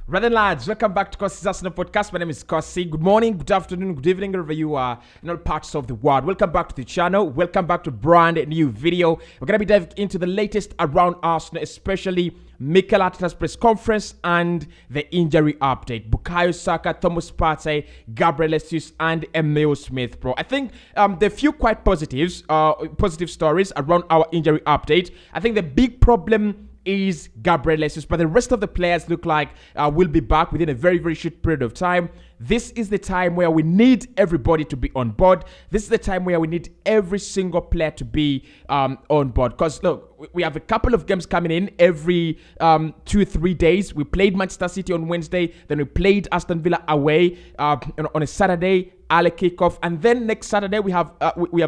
Rather lads, welcome back to Cossy's Arsenal podcast. My name is Cossy. Good morning, good afternoon, good evening, wherever you are in all parts of the world. Welcome back to the channel. Welcome back to a brand new video. We're going to be diving into the latest around Arsenal, especially Mikel Arteta's press conference and the injury update. Bukayo Saka, Thomas Partey, Gabriel Jesus, and Emile Smith Pro. I think there are a few quite positive stories around our injury update. I think the big problem is Gabriel Jesus, but the rest of the players look like will be back within a very, very short period of time. This is the time where we need everybody to be on board. This is the time where we need every single player to be on board. Because look, we have a couple of games coming in every 2-3 days. We played Manchester City on Wednesday, then we played Aston Villa away on a Saturday, early kickoff, and then next Saturday we have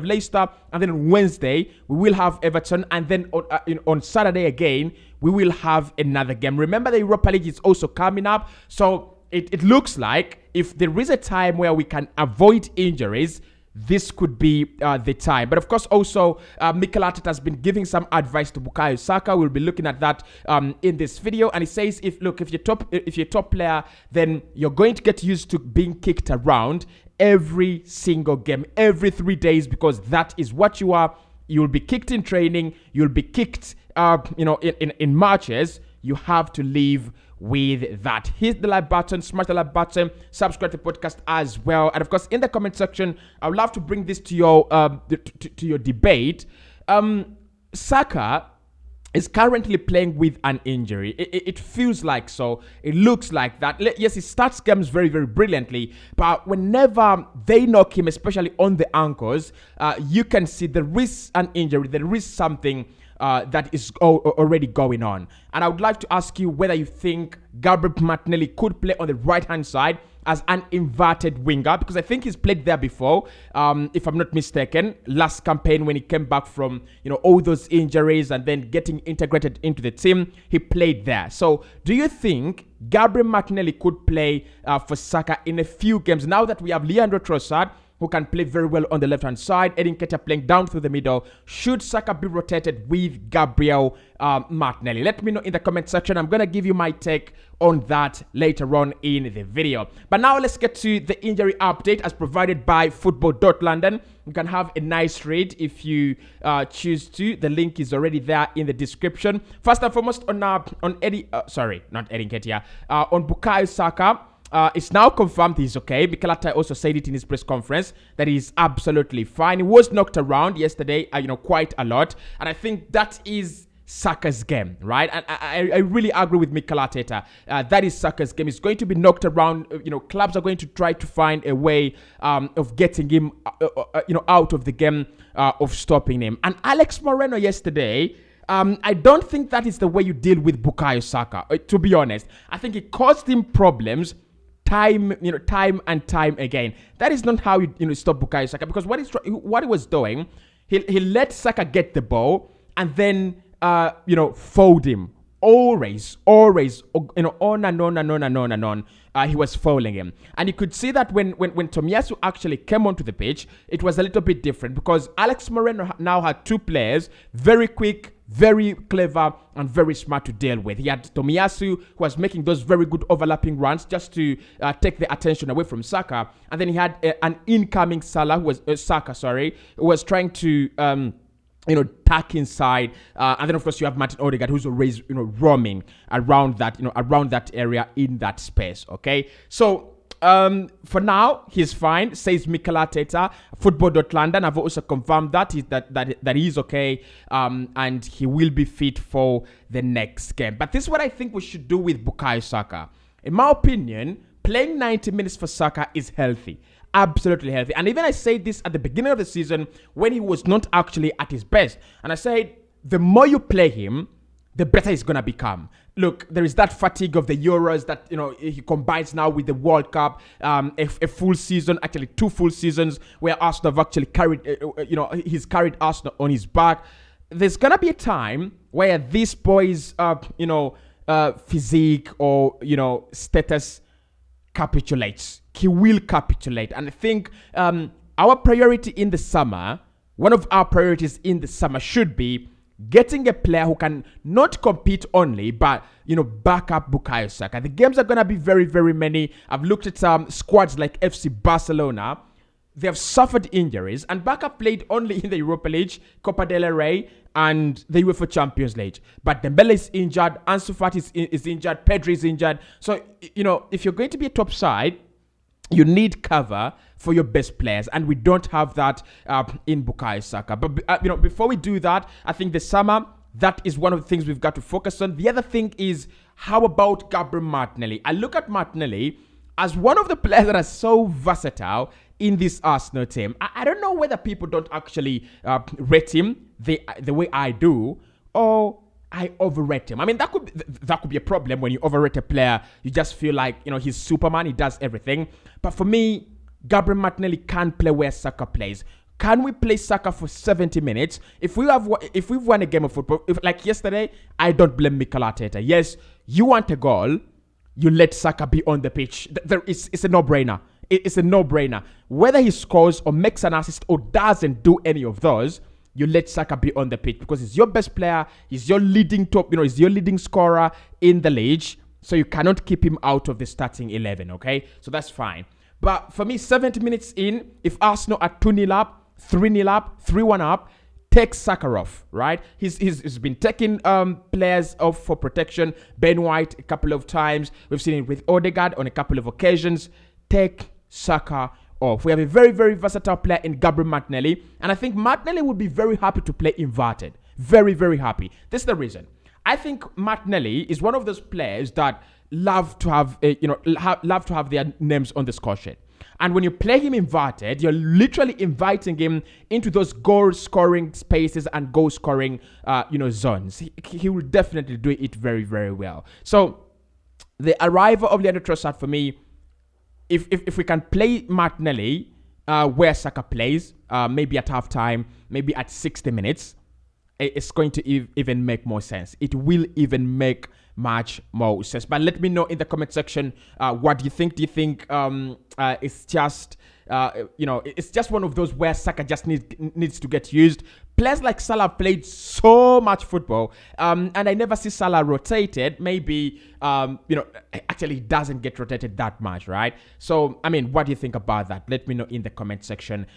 Leicester, and then on Wednesday we will have Everton, and then on Saturday again we will have another game. Remember, the Europa League is also coming up, so it looks like if there is a time where we can avoid injuries, this could be the time. But of course, also Mikel Arteta has been giving some advice to Bukayo Saka. We'll be looking at that in this video. And he says, if you're top player, then you're going to get used to being kicked around every single game, every 3 days, because that is what you are. You'll be kicked in training. You'll be kicked, in matches. You have to live with that. Hit the like button, smash the like button, subscribe to the podcast as well, and of course in the comment section I would love to bring this to your to your debate. Saka is currently playing with an injury. It feels like so. It looks like that. Yes, he starts games very, very brilliantly, but whenever they knock him, especially on the ankles, you can see there is an injury. There is something that is already going on. And I would like to ask you whether you think Gabriel Martinelli could play on the right-hand side as an inverted winger, because I think he's played there before, if I'm not mistaken, last campaign when he came back from all those injuries and then getting integrated into the team, he played there. So do you think Gabriel Martinelli could play for Saka in a few games now that we have Leandro Trossard, who can play very well on the left-hand side, Edin Teta playing down through the middle? Should Saka be rotated with Gabriel Martinelli? Let me know in the comment section. I'm going to give you my take on that later on in the video. But now let's get to the injury update as provided by Football.London. You can have a nice read if you choose to. The link is already there in the description. First and foremost, on Bukayo Saka, it's now confirmed he's okay. Mikel Arteta also said it in his press conference that he's absolutely fine. He was knocked around yesterday, quite a lot, and I think that is Saka's game, right? And I really agree with Mikel Arteta. That is Saka's game. He's going to be knocked around. Clubs are going to try to find a way of getting him, out of the game, of stopping him. And Alex Moreno yesterday, I don't think that is the way you deal with Bukayo Saka. To be honest, I think it caused him problems time and time again. That is not how you stop Bukayo Saka, because what he was doing, he let Saka get the ball and then fold him always on and on. He was fouling him, and you could see that when Tomiyasu actually came onto the pitch, it was a little bit different, because Alex Moreno now had two players, very quick, very clever, and very smart to deal with. He had Tomiyasu, who was making those very good overlapping runs just to take the attention away from Saka, and then he had an incoming Saka, who was trying to tack inside, and then of course you have Martin Odegaard, who's always roaming around that area in that space. Okay, so for now he's fine, says Mikel Arteta. Football.London have also confirmed that he's okay, and he will be fit for the next game. But this is what I think we should do with Bukayo Saka. In my opinion, playing 90 minutes for Saka is healthy. Absolutely healthy. And even I said this at the beginning of the season when he was not actually at his best. And I said, the more you play him, the better he's going to become. Look, there is that fatigue of the Euros that, he combines now with the World Cup, a full season, actually 2 full seasons where Arsenal have actually carried, he's carried Arsenal on his back. There's going to be a time where this boy's, physique or, status capitulates. He will capitulate. And I think our priority in the summer, one of our priorities in the summer should be getting a player who can not compete only, but back up Bukayo Saka. The games are gonna be very, very many. I've looked at squads like FC Barcelona. They have suffered injuries, and Barca played only in the Europa League, Copa del Rey, and the UEFA Champions League. But Dembele is injured, Ansu Fati is injured, Pedri is injured. So, if you're going to be a top side, you need cover for your best players, and we don't have that in Bukayo Saka. But before we do that, I think the summer, that is one of the things we've got to focus on. The other thing is, how about Gabriel Martinelli? I look at Martinelli as one of the players that are so versatile in this Arsenal team. I don't know whether people don't actually rate him the way I do, or I overrate him. I mean, that could be a problem when you overrate a player. You just feel like, he's Superman, he does everything. But for me, Gabriel Martinelli can play where Saka plays. Can we play Saka for 70 minutes? If we've won a game of football, like yesterday, I don't blame Mikel Arteta. Yes, you want a goal, you let Saka be on the pitch. It's a no-brainer. It's a no-brainer. Whether he scores or makes an assist or doesn't do any of those, you let Saka be on the pitch because he's your best player. He's your leading he's your leading scorer in the league. So you cannot keep him out of the starting 11, okay? So that's fine. But for me, 70 minutes in, if Arsenal are 2-0 up, 3-0 up, 3-1 up, take Saka off, right? He's been taking players off for protection. Ben White a couple of times. We've seen it with Odegaard on a couple of occasions. Take Saka off. We have a very, very versatile player in Gabriel Martinelli, and I think Martinelli would be very happy to play inverted. Very, very happy. This is the reason. I think Martinelli is one of those players that love to have their names on the score sheet. And when you play him inverted, you're literally inviting him into those goal-scoring spaces and goal-scoring, zones. He will definitely do it very, very well. So the arrival of Leandro Trossard for me, if we can play Martinelli where Saka plays, maybe at halftime, maybe at 60 minutes, it's going to even make more sense. It will even make much more sense. But let me know in the comment section, what do you think? Do you think it's just it's just one of those where Saka just needs to get used? Players like Salah played so much football, and I never see Salah rotated. Maybe actually he doesn't get rotated that much, right? So I mean, what do you think about that? Let me know in the comment section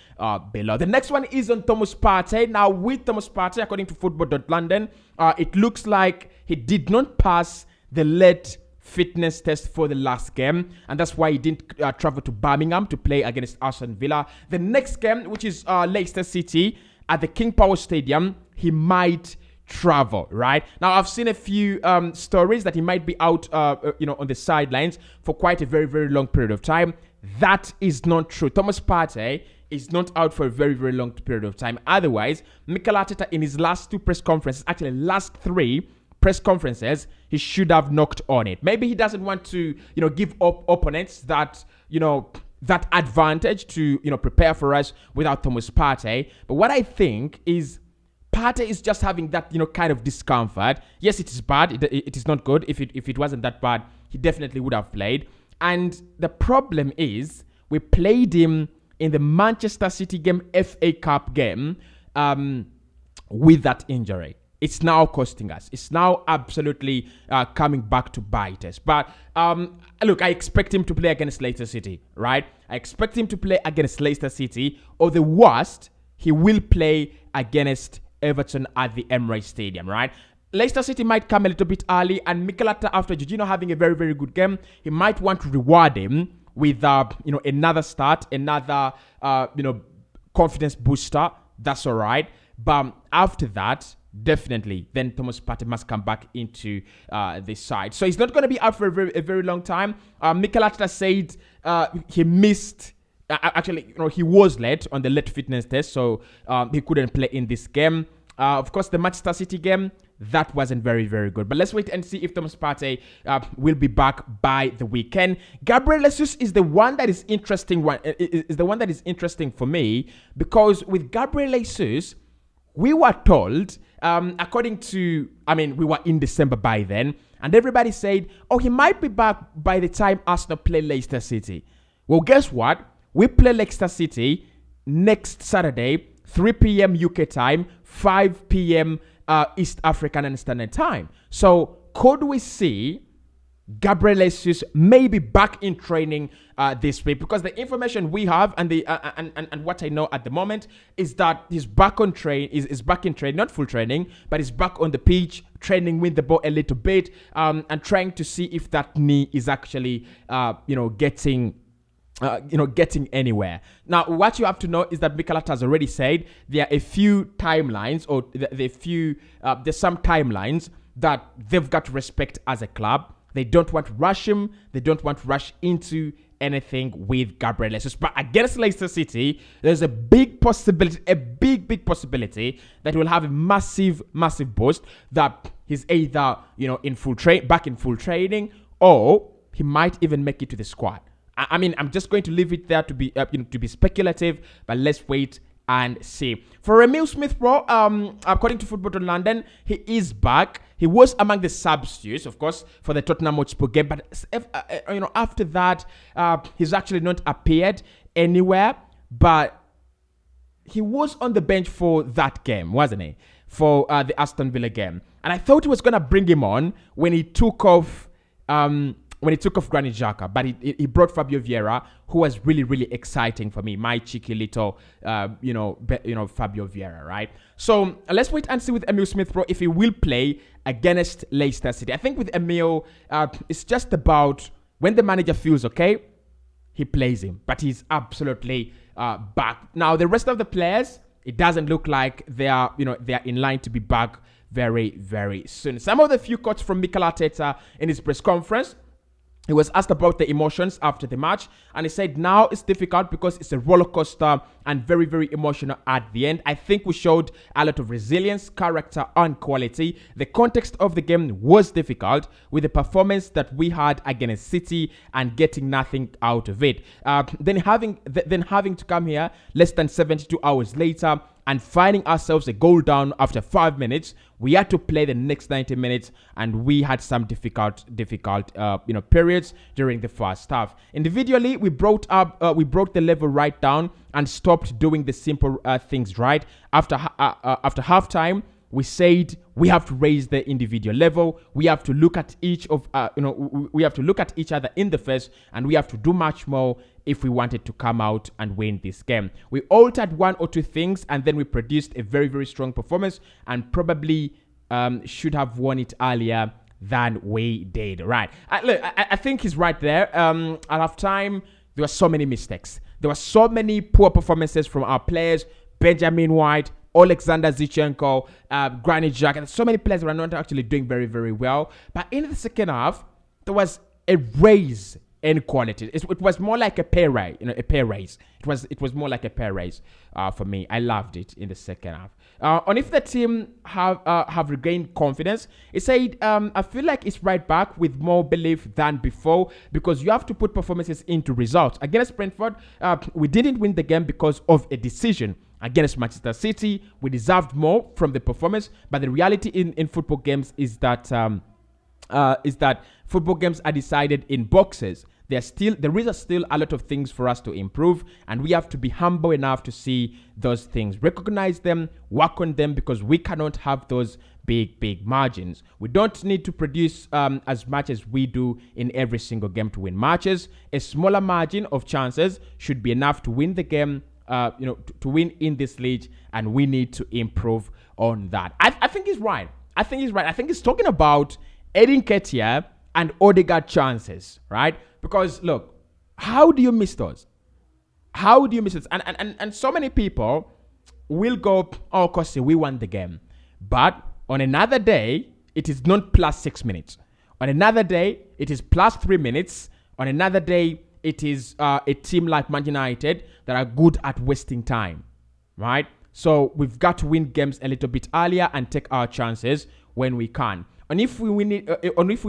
below. The next one is on Thomas Partey. Now with Thomas Partey, according to Football.London, it looks like he did not pass the late fitness test for the last game, and that's why he didn't travel to Birmingham to play against Aston Villa. The next game, which is Leicester City at the King Power Stadium, he might travel, right? Now, I've seen a few stories that he might be out, on the sidelines for quite a very, very long period of time. That is not true. Thomas Partey is not out for a very, very long period of time. Otherwise, Mikel Arteta in his last 2 press conferences, actually last 3 press conferences, he should have knocked on it. Maybe he doesn't want to, give up opponents that, that advantage to, prepare for us without Thomas Partey. But what I think is Partey is just having that, kind of discomfort. Yes, it is bad. It is not good. If it wasn't that bad, he definitely would have played. And the problem is we played him in the Manchester City game, FA Cup game, with that injury. It's now costing us. It's now absolutely coming back to bite us. But look, I expect him to play against Leicester City, right? I expect him to play against Leicester City, or the worst, he will play against Everton at the Emirates Stadium, right? Leicester City might come a little bit early, and Mikel Arteta, after Jorginho having a very, very good game, he might want to reward him with another start, another confidence booster. That's all right. But after that, definitely, then Thomas Partey must come back into the side. So he's not going to be out for a very long time. Mikel Arteta said he missed. Actually, he was late on the late fitness test, so he couldn't play in this game. Of course, the Manchester City game, that wasn't very, very good. But let's wait and see if Thomas Partey will be back by the weekend. Gabriel Jesus is the one that is interesting. Is the one that is interesting for me, because with Gabriel Jesus, we were told, according to, we were in December by then, and everybody said, oh, he might be back by the time Arsenal play Leicester City. Well, guess what? We play Leicester City next Saturday, 3 p.m. UK time, 5 p.m. East African and Standard Time. So could we see Gabriel Jesus may be back in training this week? Because the information we have and the and what I know at the moment is that he's back on is back in training, not full training, but he's back on the pitch, training with the ball a little bit, and trying to see if that knee is actually getting anywhere. Now, what you have to know is that Mikel Arteta has already said there are a few timelines, or there's some timelines that they've got to respect as a club. They don't want to rush him. They don't want to rush into anything with Gabriel Jesus. But against Leicester City, there's a big possibility, big possibility that we'll have a massive boost, that he's either, back in full training, or he might even make it to the squad. I mean, I'm just going to leave it there to be speculative, but let's wait and see. For Emile Smith-Rowe, according to Football London, he is back. He was among the substitutes, of course, for the Tottenham Hotspur game. But after that, he's actually not appeared anywhere. But he was on the bench for that game, wasn't he? For the Aston Villa game, and I thought he was gonna bring him on when he took off. When he took off Granit Xhaka, but he brought Fabio Vieira, who was really exciting for me. My cheeky little, Fabio Vieira, right? So let's wait and see with Emile Smith-Rowe if he will play against Leicester City. I think with Emile, it's just about when the manager feels okay, he plays him, but he's absolutely back. Now the rest of the players, it doesn't look like they are in line to be back very soon. Some of the few quotes from Mikel Arteta in his press conference. He was asked about the emotions after the match, and he said now it's difficult because it's a roller coaster and very emotional at the end. I think we showed a lot of resilience, character, and quality. The context of the game was difficult with the performance that we had against City and getting nothing out of it. Then having to come here less than 72 hours later and finding ourselves a goal down after 5 minutes. We had to play the next 90 minutes, and we had some difficult periods during the first half. Individually, we broke the level right down and stopped doing the simple things right. After halftime, we said we have to raise the individual level. We have to look at we have to look at each other in the face, and we have to do much more if we wanted to come out and win this game. We altered one or two things, and then we produced a very strong performance, and probably should have won it earlier than we did. Right? I think he's right there. At halftime, there were so many mistakes. There were so many poor performances from our players. Benjamin White, Alexander Zinchenko, Granit Xhaka, and so many players were not actually doing very well. But in the second half, there was a raise in quality. It was more like a pay raise, It was more like a pay raise for me. I loved it in the second half. On if the team have regained confidence, it said, I feel like it's right back with more belief than before, because you have to put performances into results. Against Brentford, we didn't win the game because of a decision. Against Manchester City, we deserved more from the performance, but the reality in football games is that football games are decided in boxes. There is still a lot of things for us to improve, and we have to be humble enough to see those things, recognize them, work on them, because we cannot have those big margins. We don't need to produce as much as we do in every single game to win matches. A smaller margin of chances should be enough to win the game, to win in this league, and we need to improve on that. I think he's right. I think he's talking about Eddie Nketiah and Odegaard chances, right? Because look, how do you miss those? How do you miss it? And so many people will go, oh, Cossy, we won the game. But on another day, it is not plus 6 minutes. On another day, it is plus 3 minutes. On another day, it is a team like Man United that are good at wasting time, right? So we've got to win games a little bit earlier and take our chances when we can. And if we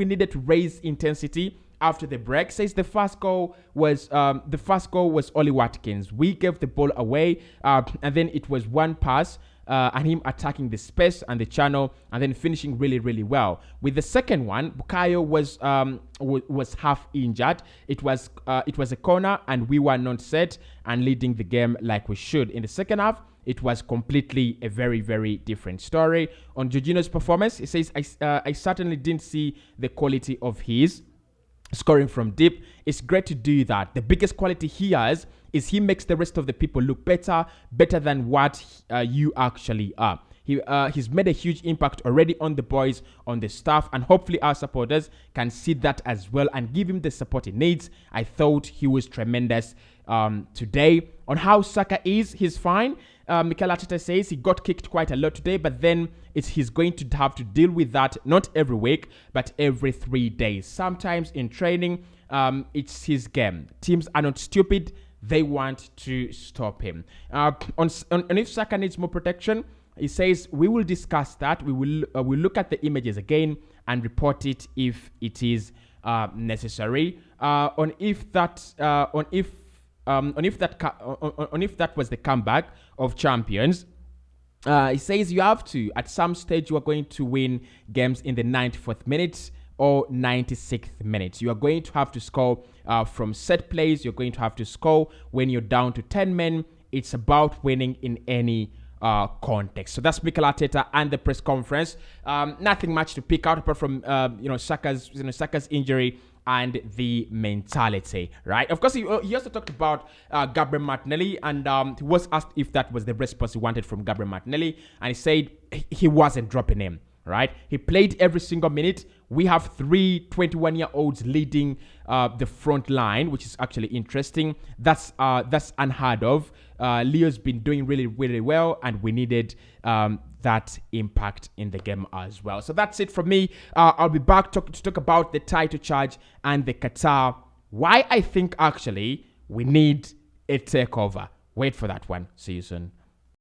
needed to raise intensity after the break, says the first goal was Ollie Watkins. We gave the ball away, and then it was one pass and him attacking the space and the channel and then finishing really, really well. With the second one, Bukayo was half injured. It was a corner and we were not set and leading the game like we should. In the second half, it was completely a very, very different story. On Jorginho's performance, he says, I certainly didn't see the quality of his scoring from deep. It's great to do that. The biggest quality he has is he makes the rest of the people look better than what you actually are. He's made a huge impact already on the boys, on the staff, and hopefully our supporters can see that as well and give him the support he needs. I thought he was tremendous today. On how Saka is, he's fine. Mikel Arteta says he got kicked quite a lot today, but then he's going to have to deal with that not every week, but every 3 days. Sometimes in training, it's his game. Teams are not stupid. They want to stop him. On if Saka needs more protection, he says we will discuss that. We will look at the images again and report it if it is necessary. On if that was the comeback of champions, he says you have to, at some stage, you are going to win games in the 94th minute or 96th minute. You are going to have to score from set plays. You're going to have to score when you're down to 10 men. It's about winning in any context. So that's Mikel Arteta and the press conference. Nothing much to pick out apart from Saka's injury and the mentality, right? Of course, he also talked about Gabriel Martinelli, and he was asked if that was the response he wanted from Gabriel Martinelli, and he said he wasn't dropping him, right? He played every single minute. We have 3 21-year-olds leading the front line, which is actually interesting. That's unheard of. Leo's been doing really, really well, and we needed that impact in the game as well. So that's it from me. I'll be back to talk about the title charge and the Qatar. Why I think actually we need a takeover. Wait for that one. See you soon.